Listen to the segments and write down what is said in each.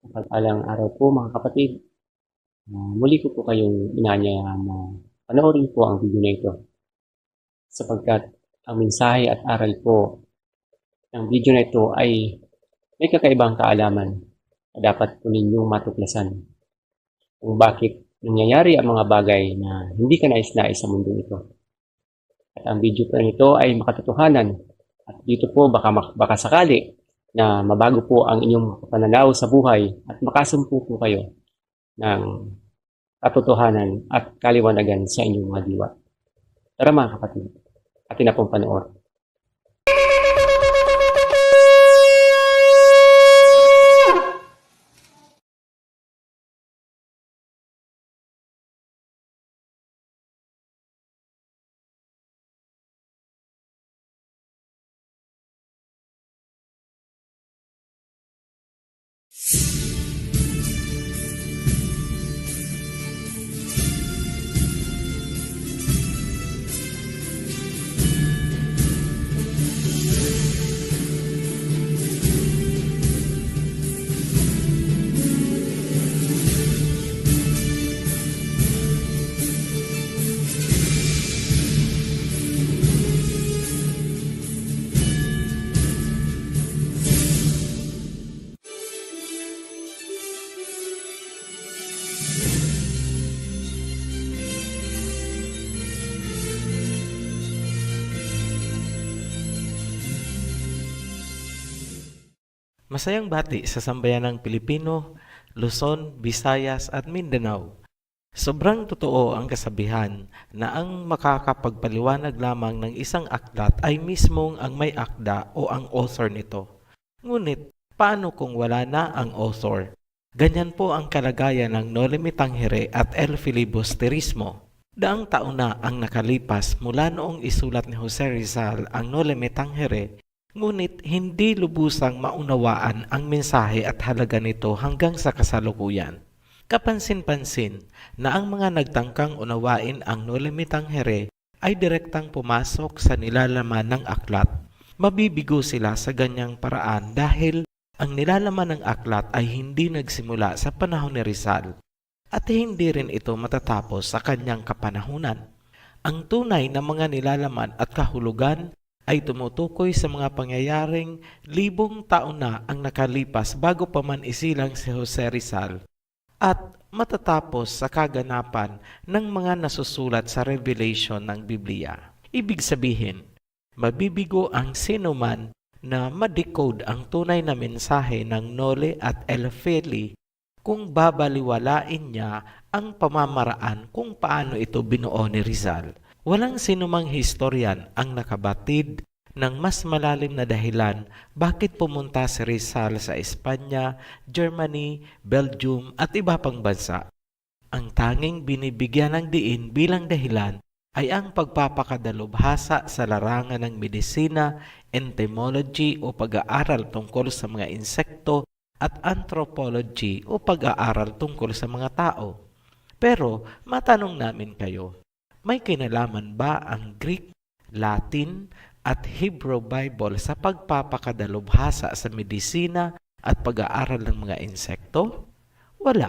Mapagpalang araw po mga kapatid. Muli ko po kayong inaanyayahan na panoorin po ang video na ito sapagkat ang mensahe at aral po ng video na ito ay may kakaibang kaalaman na dapat po ninyong matuklasan kung bakit nangyayari ang mga bagay na hindi ka nais-nais sa mundo ito. At ang video po nito ay makatotohanan at dito po baka sakali na mabago po ang inyong pananaw sa buhay at makasumpo po kayo ng katotohanan at kaliwanagan sa inyong mga diwa. Tara mga kapatid, atin na pong panoorin. Masayang bati sa sambayanang Pilipino, Luzon, Visayas at Mindanao. Sobrang totoo ang kasabihan na ang makakapagpaliwanag lamang ng isang aklat ay mismong ang may akda o ang author nito. Ngunit, paano kung wala na ang author? Ganyan po ang kalagayan ng Noli Me Tangere at El Filibusterismo. Daang taon na ang nakalipas mula noong isulat ni Jose Rizal ang Noli Me Tangere, ngunit hindi lubusang maunawaan ang mensahe at halaga nito hanggang sa kasalukuyan. Kapansin-pansin na ang mga nagtangkang unawain ang Noli Me Tangere ay direktang pumasok sa nilalaman ng aklat. Mabibigo sila sa ganyang paraan dahil ang nilalaman ng aklat ay hindi nagsimula sa panahon ni Rizal at hindi rin ito matatapos sa kanyang kapanahunan. Ang tunay na mga nilalaman at kahulugan ay tumutukoy sa mga pangyayaring libong taon na ang nakalipas bago pa man isilang si Jose Rizal at matatapos sa kaganapan ng mga nasusulat sa Revelation ng Biblia. Ibig sabihin, mabibigo ang sinuman na ma-decode ang tunay na mensahe ng Noli at El Fili kung babaliwalain niya ang pamamaraan kung paano ito binuo ni Rizal. Walang sinumang historian ang nakabatid ng mas malalim na dahilan bakit pumunta si Rizal sa Espanya, Germany, Belgium at iba pang bansa. Ang tanging binibigyan ng diin bilang dahilan ay ang pagpapakadalubhasa sa larangan ng medisina, entomology o pag-aaral tungkol sa mga insekto at anthropology o pag-aaral tungkol sa mga tao. Pero matanong namin kayo, may kinalaman ba ang Greek, Latin at Hebrew Bible sa pagpapakadalubhasa sa medisina at pag-aaral ng mga insekto? Wala.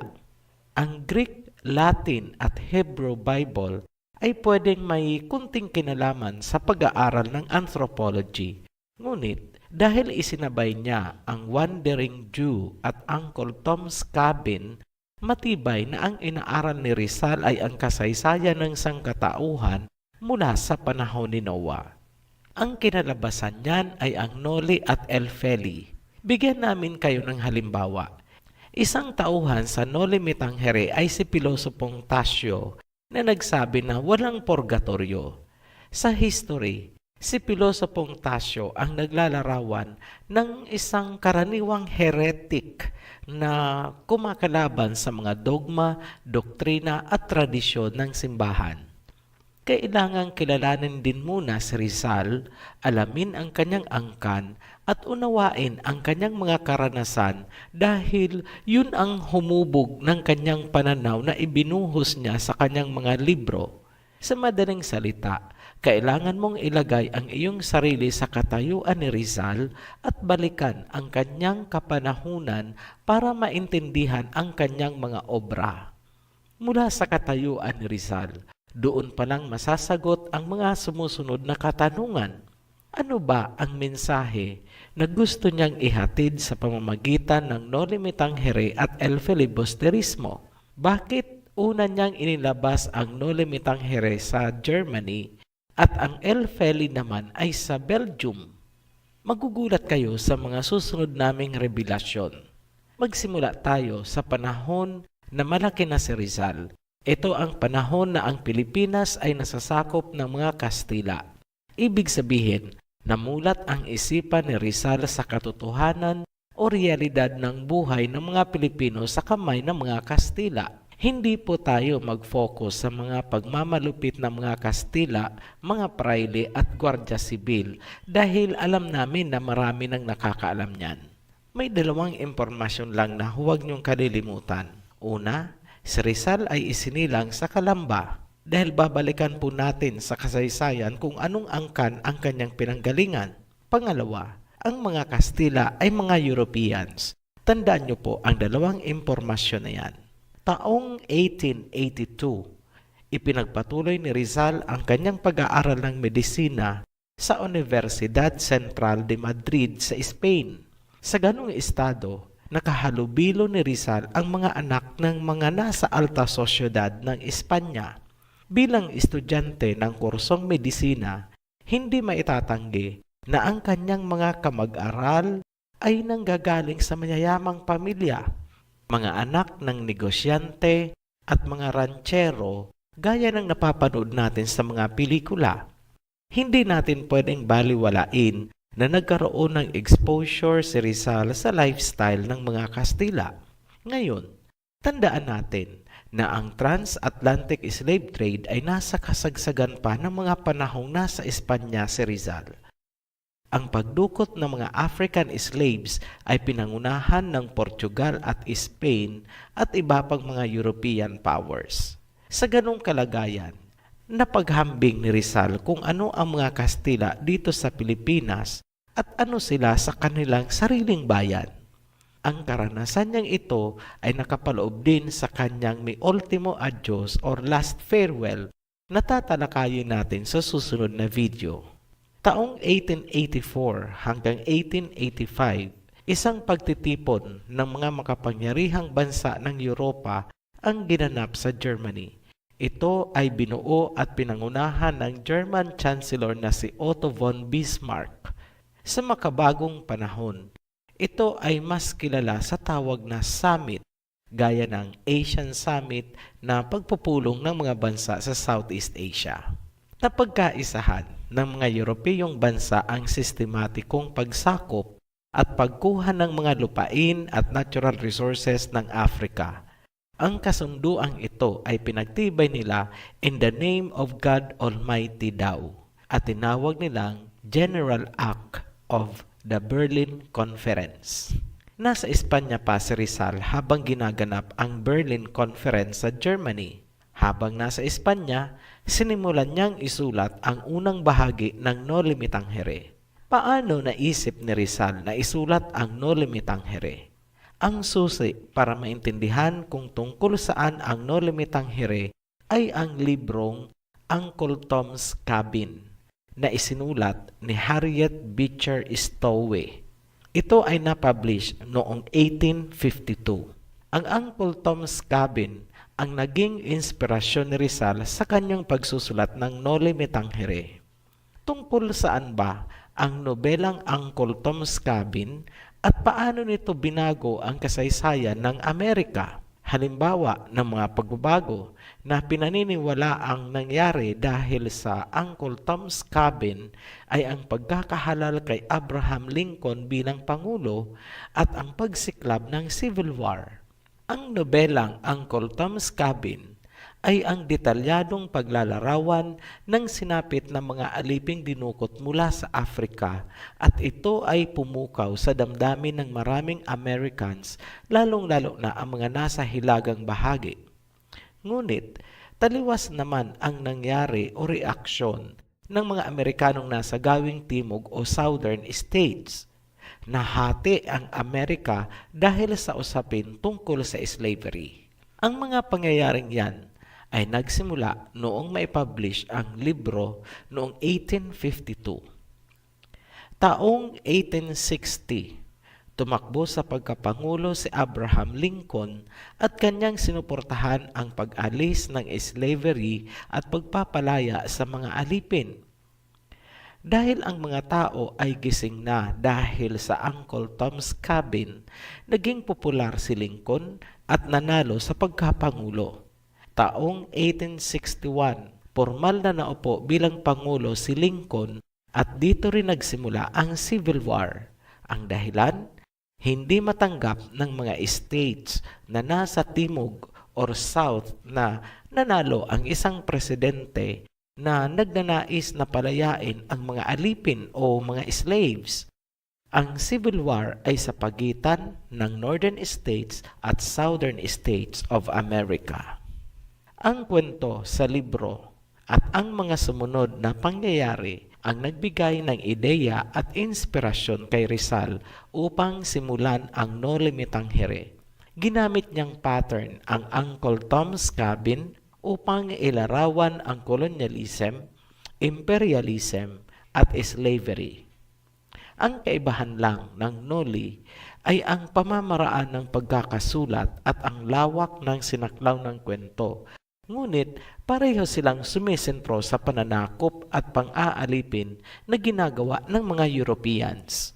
Ang Greek, Latin at Hebrew Bible ay pwedeng may kunting kinalaman sa pag-aaral ng anthropology. Ngunit dahil isinabay niya ang Wandering Jew at Uncle Tom's Cabin, matibay na ang inaaral ni Rizal ay ang kasaysayan ng sangkatauhan mula sa panahon ni Noah. Ang kinalabasan niyan ay ang Noli at El Fili. Bigyan namin kayo ng halimbawa. Isang tauhan sa Noli Me Tangere ay si Pilosopong Tasio na nagsabi na walang purgatorio. Sa history, si Pilosopong Tasio ang naglalarawan ng isang karaniwang heretic na kumakalaban sa mga dogma, doktrina at tradisyon ng simbahan. Kailangang kilalanin din muna si Rizal, alamin ang kanyang angkan at unawain ang kanyang mga karanasan dahil yun ang humubog ng kanyang pananaw na ibinuhos niya sa kanyang mga libro. Sa madaling salita, Kailangan mong ilagay ang iyong sarili sa katayuan ni Rizal at balikan ang kanyang kapanahunan para maintindihan ang kanyang mga obra. Mula sa katayuan ni Rizal, doon pa lang masasagot ang mga sumusunod na katanungan. Ano ba ang mensahe na gusto niyang ihatid sa pamamagitan ng Noli Me Tangere at El Filibusterismo? Bakit una niyang inilabas ang Noli Me Tangere sa Germany at ang El Feli naman ay sa Belgium? Magugulat kayo sa mga susunod naming revelasyon. Magsimula tayo sa panahon na malaki na si Rizal. Ito ang panahon na ang Pilipinas ay nasasakop ng mga Kastila. Ibig sabihin, namulat ang isipan ni Rizal sa katotohanan o realidad ng buhay ng mga Pilipino sa kamay ng mga Kastila. Hindi po tayo mag-focus sa mga pagmamalupit ng mga Kastila, mga praile at gwardya sibil dahil alam namin na marami nang nakakaalam niyan. May dalawang impormasyon lang na huwag niyong kalilimutan. Una, si Rizal ay isinilang sa Calamba dahil babalikan po natin sa kasaysayan kung anong angkan ang kanyang pinanggalingan. Pangalawa, ang mga Kastila ay mga Europeans. Tandaan niyo po ang dalawang impormasyon na yan. Taong 1882, ipinagpatuloy ni Rizal ang kanyang pag-aaral ng medisina sa Universidad Central de Madrid sa Spain. Sa ganung estado, nakahalubilo ni Rizal ang mga anak ng mga nasa alta sosyedad ng Espanya. Bilang estudyante ng kursong medisina, hindi maitatanggi na ang kanyang mga kamag-aral ay nanggagaling sa mayayamang pamilya. Mga anak ng negosyante at mga ranchero gaya ng napapanood natin sa mga pelikula. Hindi natin pwedeng baliwalain na nagkaroon ng exposure si Rizal sa lifestyle ng mga Kastila. Ngayon, tandaan natin na ang transatlantic slave trade ay nasa kasagsagan pa ng mga panahong nasa Espanya si Rizal. Ang pagdukot ng mga African slaves ay pinangunahan ng Portugal at Spain at iba pang mga European powers. Sa ganong kalagayan, napaghambing ni Rizal kung ano ang mga Kastila dito sa Pilipinas at ano sila sa kanilang sariling bayan. Ang karanasan niyang ito ay nakapaloob din sa kanyang Mi Ultimo Adios or Last Farewell na tatalakayin natin sa susunod na video. Taong 1884 hanggang 1885, isang pagtitipon ng mga makapangyarihang bansa ng Europa ang ginanap sa Germany. Ito ay binuo at pinangunahan ng German Chancellor na si Otto von Bismarck. Sa makabagong panahon, ito ay mas kilala sa tawag na summit, gaya ng Asian Summit na pagpupulong ng mga bansa sa Southeast Asia. Napagkaisahan ng mga Europeyong bansa ang sistematikong pagsakop at pagkuha ng mga lupain at natural resources ng Africa. Ang kasunduang ito ay pinagtibay nila in the name of God Almighty daw at tinawag nilang General Act of the Berlin Conference. Nasa Espanya pa si Rizal habang ginaganap ang Berlin Conference sa Germany. Habang nasa Espanya, sinimulan niyang isulat ang unang bahagi ng Noli Me Tangere. Paano naisip ni Rizal na isulat ang Noli Me Tangere? Ang susi para maintindihan kung tungkol saan ang Noli Me Tangere ay ang librong Uncle Tom's Cabin na isinulat ni Harriet Beecher Stowe. Ito ay napublish noong 1852. Ang Uncle Tom's Cabin ang naging inspirasyon ni Rizal sa kanyang pagsusulat ng Noli Me Tangere. Tungkol saan ba ang nobelang Uncle Tom's Cabin at paano nito binago ang kasaysayan ng Amerika? Halimbawa ng mga pagbabago na pinaniniwala ang nangyari dahil sa Uncle Tom's Cabin ay ang pagkakahalal kay Abraham Lincoln bilang Pangulo at ang pagsiklab ng Civil War. Ang nobelang Uncle Tom's Cabin ay ang detalyadong paglalarawan ng sinapit ng mga aliping dinukot mula sa Afrika at ito ay pumukaw sa damdamin ng maraming Americans, lalong-lalo na ang mga nasa hilagang bahagi. Ngunit, taliwas naman ang nangyari o reaksyon ng mga Amerikanong nasa gawing timog o southern states. Nahati ang Amerika dahil sa usapin tungkol sa slavery. Ang mga pangyayaring yan ay nagsimula noong maipublish ang libro noong 1852. Taong 1860, tumakbo sa pagkapangulo si Abraham Lincoln at kanyang sinuportahan ang pag-alis ng slavery at pagpapalaya sa mga alipin. Dahil ang mga tao ay gising na dahil sa Uncle Tom's Cabin, naging popular si Lincoln at nanalo sa pagkapangulo. Taong 1861, formal na naupo bilang pangulo si Lincoln at dito rin nagsimula ang Civil War. Ang dahilan, hindi matanggap ng mga states na nasa timog or south na nanalo ang isang presidente na nagnanais na palayain ang mga alipin o mga slaves. Ang Civil War ay sa pagitan ng Northern States at Southern States of America. Ang kwento sa libro at ang mga sumunod na pangyayari ang nagbigay ng ideya at inspirasyon kay Rizal upang simulan ang No Limitang Here. Ginamit niyang pattern ang Uncle Tom's Cabin upang ilarawan ang colonialism, imperialism, at slavery. Ang kaibahan lang ng Noli ay ang pamamaraan ng pagkakasulat at ang lawak ng sinaklaw ng kwento. Ngunit pareho silang sumisentro sa pananakop at pang-aalipin na ginagawa ng mga Europeans.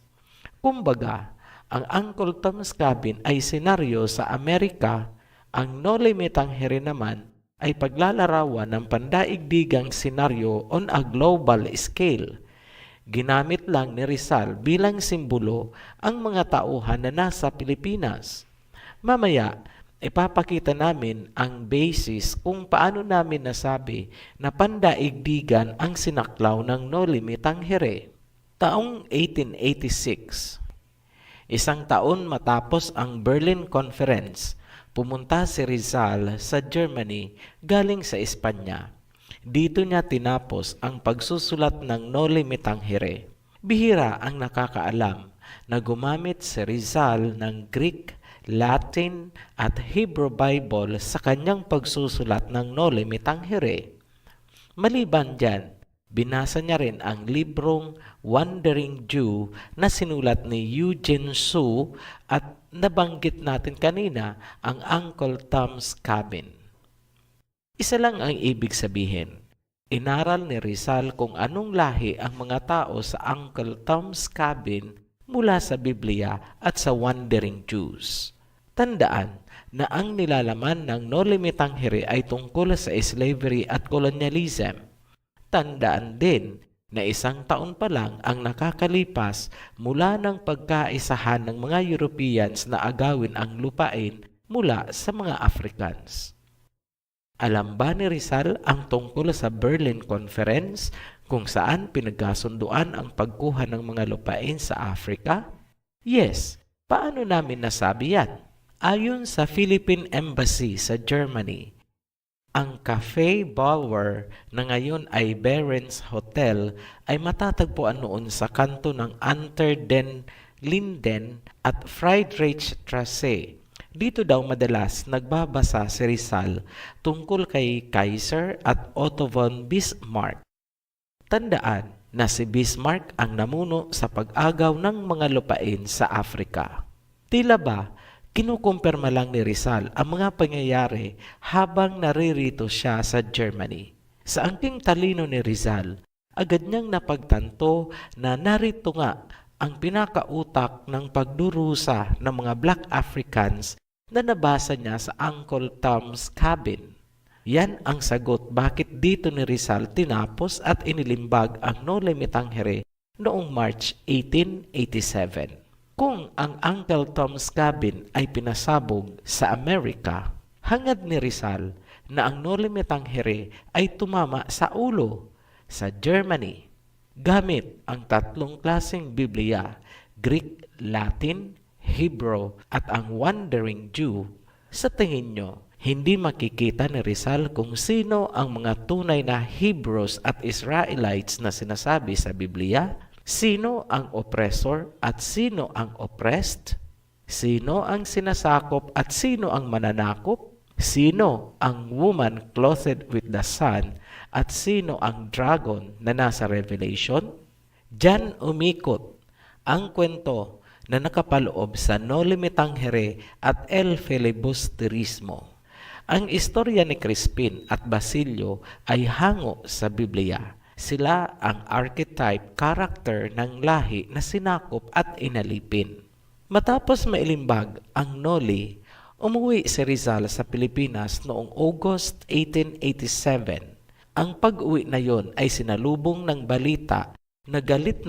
Kumbaga, ang Uncle Tom's Cabin ay senaryo sa Amerika, ang No Limitang Here naman ay paglalarawan ng pandaigdigang senaryo on a global scale. Ginamit lang ni Rizal bilang simbolo ang mga tauhan na nasa Pilipinas. Mamaya, ipapakita namin ang basis kung paano namin nasabi na pandaigdigan ang sinaklaw ng No Limitang Here. Taong 1886, isang taon matapos ang Berlin Conference, pumunta si Rizal sa Germany galing sa Espanya. Dito niya tinapos ang pagsusulat ng No Limitang Here. Bihira ang nakakaalam na gumamit si Rizal ng Greek, Latin at Hebrew Bible sa kanyang pagsusulat ng No Limitang Here. Maliban dyan, binasa niya rin ang librong Wandering Jew na sinulat ni Eugene Sue at nabanggit natin kanina ang Uncle Tom's Cabin. Isa lang ang ibig sabihin. Inaral ni Rizal kung anong lahi ang mga tao sa Uncle Tom's Cabin mula sa Biblia at sa Wandering Jews. Tandaan na ang nilalaman ng No Limitang Here ay tungkol sa slavery at colonialism. Tandaan din na isang taon pa lang ang nakakalipas mula ng pagkaisahan ng mga Europeans na agawin ang lupain mula sa mga Africans. Alam ba ni Rizal ang tungkol sa Berlin Conference kung saan pinagkasunduan ang pagkuha ng mga lupain sa Africa? Yes, paano namin nasabi yan? Ayon sa Philippine Embassy sa Germany, ang Cafe Bauer na ngayon ay Behrens Hotel ay matatagpuan noon sa kanto ng Unter den Linden at Friedrichstraße. Dito daw madalas nagbabasa si Rizal tungkol kay Kaiser at Otto von Bismarck. Tandaan na si Bismarck ang namuno sa pag-agaw ng mga lupain sa Afrika. Tila ba kinukumpirma lang ni Rizal ang mga pangyayari habang naririto siya sa Germany. Sa angking talino ni Rizal, agad niyang napagtanto na narito nga ang pinakautak ng pagdurusa ng mga Black Africans na nabasa niya sa Uncle Tom's Cabin. Yan ang sagot bakit dito ni Rizal tinapos at inilimbag ang No Limitang Here noong March 1887. Kung ang Uncle Tom's Cabin ay pinasabog sa Amerika, hangad ni Rizal na ang No Limitang Here ay tumama sa ulo sa Germany. Gamit ang tatlong klaseng Biblia, Greek, Latin, Hebrew at ang Wandering Jew, sa tingin nyo, Hindi makikita ni Rizal kung sino ang mga tunay na Hebrews at Israelites na sinasabi sa Biblia, sino ang oppressor at sino ang oppressed, sino ang sinasakop at sino ang mananakop, sino ang woman clothed with the sun at sino ang dragon na nasa Revelation. Diyan umikot ang kwento na nakapaloob sa Noli Me Tangere at El Filibusterismo. Ang istorya ni Crispin at Basilio ay hango sa Biblia. Sila ang archetype character ng lahi na sinakop at inalipin. Matapos mailimbag ang Noli, umuwi si Rizal sa Pilipinas noong August 1887. Ang pag-uwi na yon ay sinalubong ng balita na galit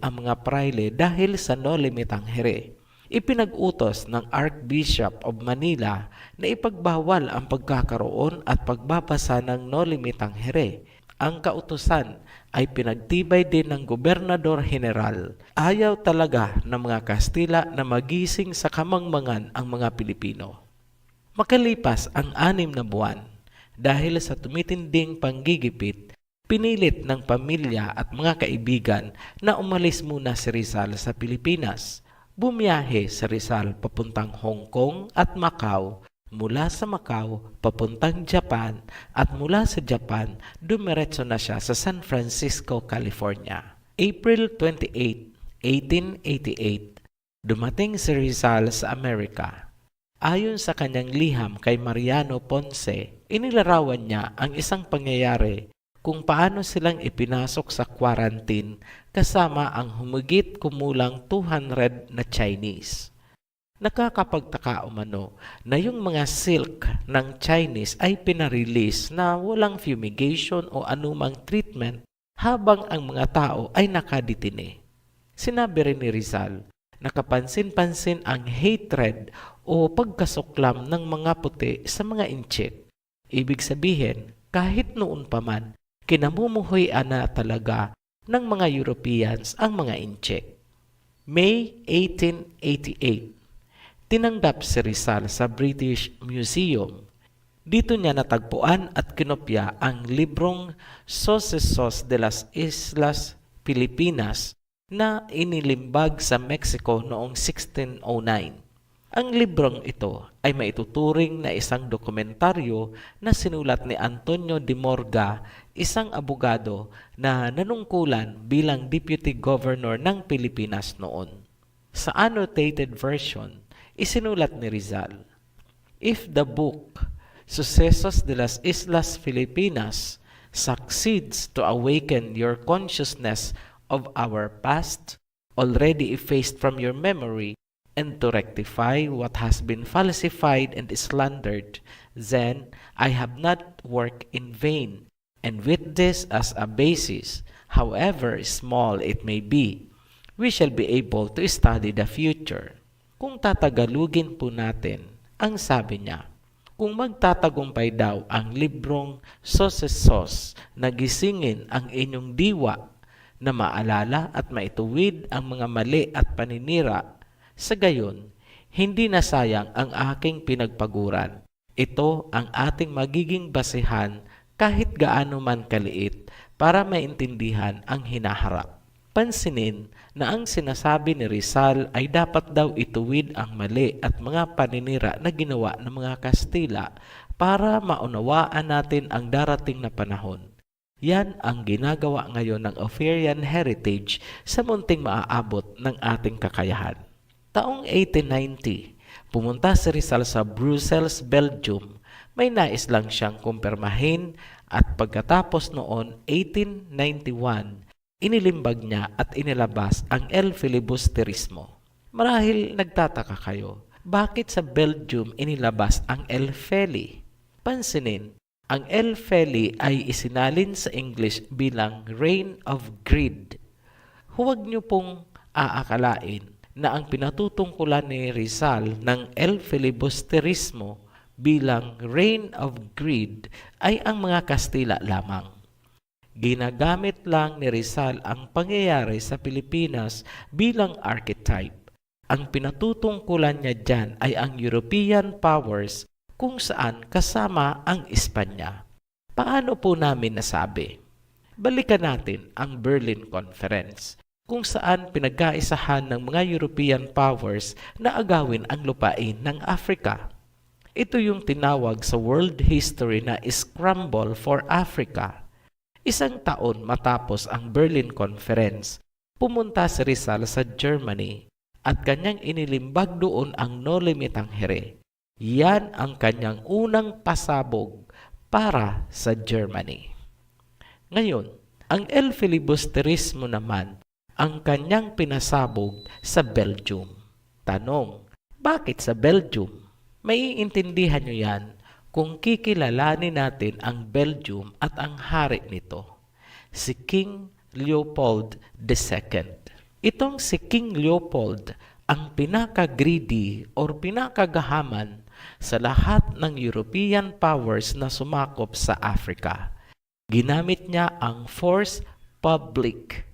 ang mga praile dahil sa Noli Me Tangere. Ipinag-utos ng Archbishop of Manila na ipagbawal ang pagkakaroon at pagbabasa ng Noli Me Tangere. Ang kautusan ay pinagtibay din ng Gobernador General. Ayaw talaga ng mga Kastila na magising sa kamangmangan ang mga Pilipino. Makalipas ang 6 na buwan, dahil sa tumitinding panggigipit, pinilit ng pamilya at mga kaibigan na umalis muna si Rizal sa Pilipinas. Bumiyahe si Rizal papuntang Hong Kong at Macau, mula sa Macau papuntang Japan at mula sa Japan dumiretso na siya sa San Francisco, California. April 28, 1888, dumating si Rizal sa Amerika. Ayon sa kanyang liham kay Mariano Ponce, inilarawan niya ang isang pangyayari kung paano silang ipinasok sa quarantine kasama ang humigit kumulang 200 na Chinese. Nakakapagtaka umano na yung mga silk ng Chinese ay pinarelease na walang fumigation o anumang treatment habang ang mga tao ay nakaditine. Sinabi rin ni Rizal, nakapansin-pansin ang hatred o pagkasuklam ng mga puti sa mga Inchik. Ibig sabihin, kahit noon pa man, kinamumuhuyan na talaga ng mga Europeans ang mga Inchik. May 1888, tinanggap si Rizal sa British Museum. Dito niya natagpuan at kinopya ang librong Sucesos de las Islas Filipinas na inilimbag sa Mexico noong 1609. Ang librong ito ay maituturing na isang dokumentaryo na sinulat ni Antonio de Morga, isang abogado na nanungkulan bilang Deputy Governor ng Pilipinas noon. Sa annotated version, isinulat ni Rizal, "If the book Sucesos de las Islas Filipinas succeeds to awaken your consciousness of our past, already effaced from your memory, and to rectify what has been falsified and slandered, then I have not worked in vain, and with this as a basis, however small it may be, we shall be able to study the future." Kung tatagalugin po natin, ang sabi niya, kung magtatagumpay daw ang librong Sucesos na gisingin ang inyong diwa na maalala at maituwid ang mga mali at paninira, sa gayon, hindi na sayang ang aking pinagpaguran. Ito ang ating magiging basihan kahit gaano man kaliit para maintindihan ang hinaharap. Pansinin na ang sinasabi ni Rizal ay dapat daw ituwid ang mali at mga paninira na ginawa ng mga Kastila para maunawaan natin ang darating na panahon. Yan ang ginagawa ngayon ng Oferian Heritage sa munting maaabot ng ating kakayahan. Taong 1890, pumunta si Rizal sa Brussels, Belgium. May nais lang siyang kumpirmahin at pagkatapos noon, 1891, inilimbag niya at inilabas ang El Filibusterismo. Marahil nagtataka kayo, bakit sa Belgium inilabas ang El Feli? Pansinin, ang El Feli ay isinalin sa English bilang Reign of Greed. Huwag niyo pong aakalain na ang pinatutungkulan ni Rizal ng El Filibusterismo bilang Reign of Greed ay ang mga Kastila lamang. Ginagamit lang ni Rizal ang pangyayari sa Pilipinas bilang archetype. Ang pinatutungkulan niya dyan ay ang European powers kung saan kasama ang Espanya. Paano po namin nasabi? Balikan natin ang Berlin Conference, kung saan pinagkaisahan ng mga European powers na agawin ang lupain ng Africa. Ito yung tinawag sa world history na Scramble for Africa. Isang taon matapos ang Berlin Conference, pumunta si Rizal sa Germany at kanyang inilimbag doon ang No Limitang Here. Yan ang kanyang unang pasabog para sa Germany. Ngayon, ang El Filibusterismo naman ang kanyang pinasabog sa Belgium. Tanong, bakit sa Belgium? Maiintindihan nyo yan kung kikilalanin natin ang Belgium at ang hari nito, si King Leopold II. Itong si King Leopold ang pinaka-greedy or pinakagahaman sa lahat ng European powers na sumakop sa Africa. Ginamit niya ang force publique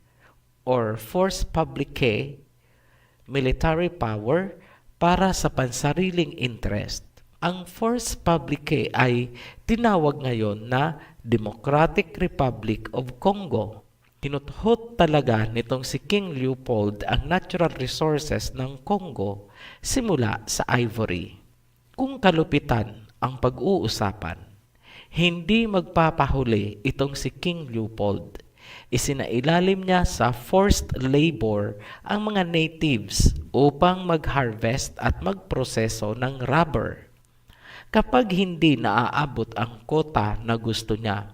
or force publique, military power, para sa pansariling interest. Ang force publique ay tinawag ngayon na Democratic Republic of Congo. Tinuthot talaga nitong si King Leopold ang natural resources ng Congo simula sa ivory. Kung kalupitan ang pag-uusapan, hindi magpapahuli itong si King Leopold. Isinailalim niya sa forced labor ang mga natives upang mag-harvest at magproseso ng rubber. Kapag hindi naaabot ang kota na gusto niya,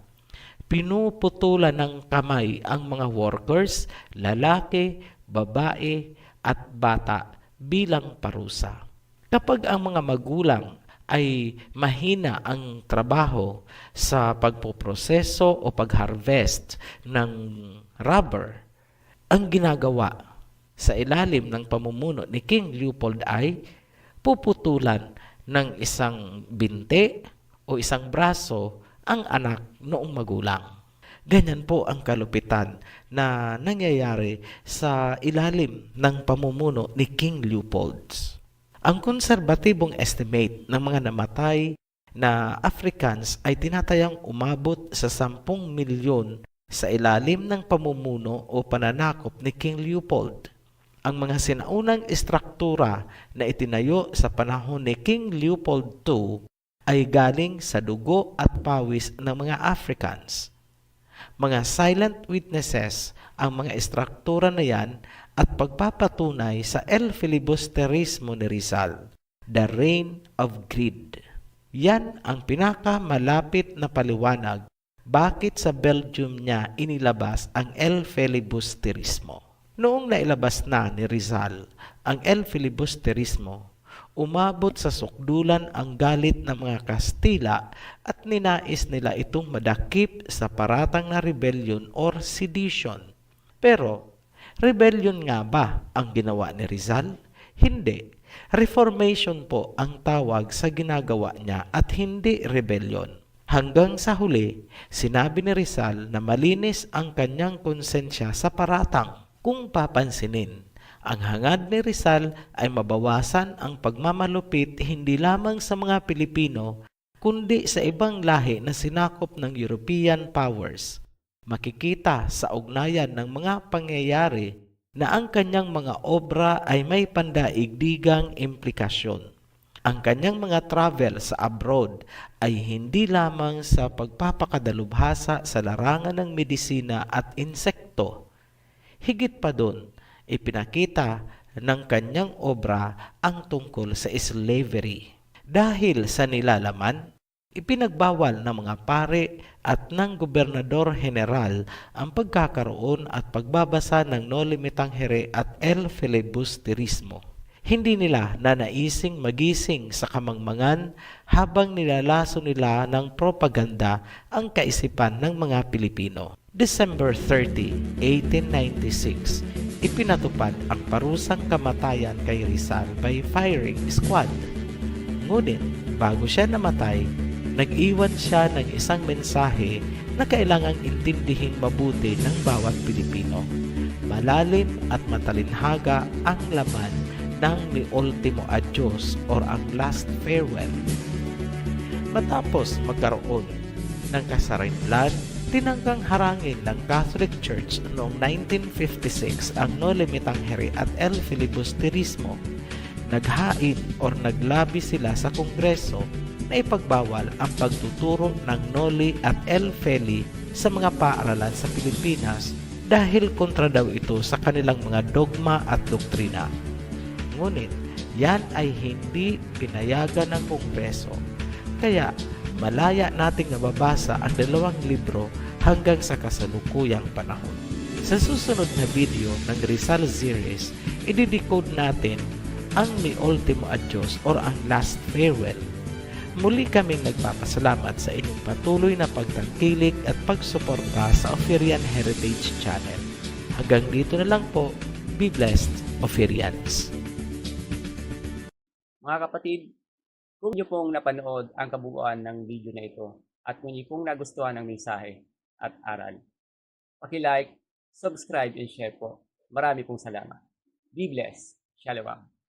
pinuputulan ng kamay ang mga workers, lalaki, babae at bata bilang parusa. Kapag ang mga magulang ay mahina ang trabaho sa pagpoproseso o pag-harvest ng rubber, ang ginagawa sa ilalim ng pamumuno ni King Leopold ay puputulan ng isang binte o isang braso ang anak noong magulang. Ganyan po ang kalupitan na nangyayari sa ilalim ng pamumuno ni King Leopold. Ang konserbatibong estimate ng mga namatay na Africans ay tinatayang umabot sa 10 milyon sa ilalim ng pamumuno o pananakop ni King Leopold. Ang mga sinaunang istruktura na itinayo sa panahon ni King Leopold II ay galing sa dugo at pawis ng mga Africans. Mga silent witnesses ang mga istruktura na yan at pagpapatunay sa El Filibusterismo ni Rizal, the reign of greed. Yan ang pinakamalapit na paliwanag bakit sa Belgium niya inilabas ang El Filibusterismo. Noong nailabas na ni Rizal ang El Filibusterismo, umabot sa sukdulan ang galit ng mga Kastila at ninais nila itong madakip sa paratang na rebellion or sedition. Pero, rebellion nga ba ang ginawa ni Rizal? Hindi. Reformation po ang tawag sa ginagawa niya at hindi rebellion. Hanggang sa huli, sinabi ni Rizal na malinis ang kanyang konsensya sa paratang. Kung papansinin, ang hangad ni Rizal ay mabawasan ang pagmamalupit hindi lamang sa mga Pilipino, kundi sa ibang lahi na sinakop ng European powers. Makikita sa ugnayan ng mga pangyayari na ang kanyang mga obra ay may pandaigdigang implikasyon. Ang kanyang mga travel sa abroad ay hindi lamang sa pagpapakadalubhasa sa larangan ng medisina at insekto. Higit pa doon, ipinakita ng kanyang obra ang tungkol sa slavery. Dahil sa nilalaman, ipinagbawal ng mga pare at ng gobernador general ang pagkakaroon at pagbabasa ng No Limitang Here at El Filibusterismo. Hindi nila nanaising magising sa kamangmangan habang nilalaso nila ng propaganda ang kaisipan ng mga Pilipino. December 30, 1896, ipinatupad ang parusang kamatayan kay Rizal by firing squad. Ngunit, bago siya namatay, nag-iwan siya ng isang mensahe na kailangang intindihing mabuti ng bawat Pilipino. Malalim at matalinhaga ang laman ng Mi Ultimo Adios or ang Last Farewell. Matapos magkaroon ng kasarinlan, tinanggang harangin ng Catholic Church noong 1956 ang noli me tangere at el filibusterismo. Naghain or naglabi sila sa Kongreso na ipagbawal ang pagtuturo ng noli at el feli sa mga paaralan sa Pilipinas dahil kontra daw ito sa kanilang mga dogma at doktrina. Ngunit yan ay hindi pinayagan ng Kongreso, kaya malaya nating nababasa ang dalawang libro hanggang sa kasalukuyang panahon. Sa susunod na video ng Rizal series, i-decode natin ang Mi Ultimo Adios or ang Last Farewell. Muli kaming nagpapasalamat sa inyong patuloy na pagtangkilik at pagsuporta sa Oferian Heritage Channel. Hanggang dito na lang po. Be blessed, Oferians. Mga kapatid, kung niyo pong napanood ang kabuuan ng video na ito at kung niyo pong nagustuhan ang mensahe at aral, paki-like, subscribe, and share po. Marami pong salamat. Be blessed. Shalom.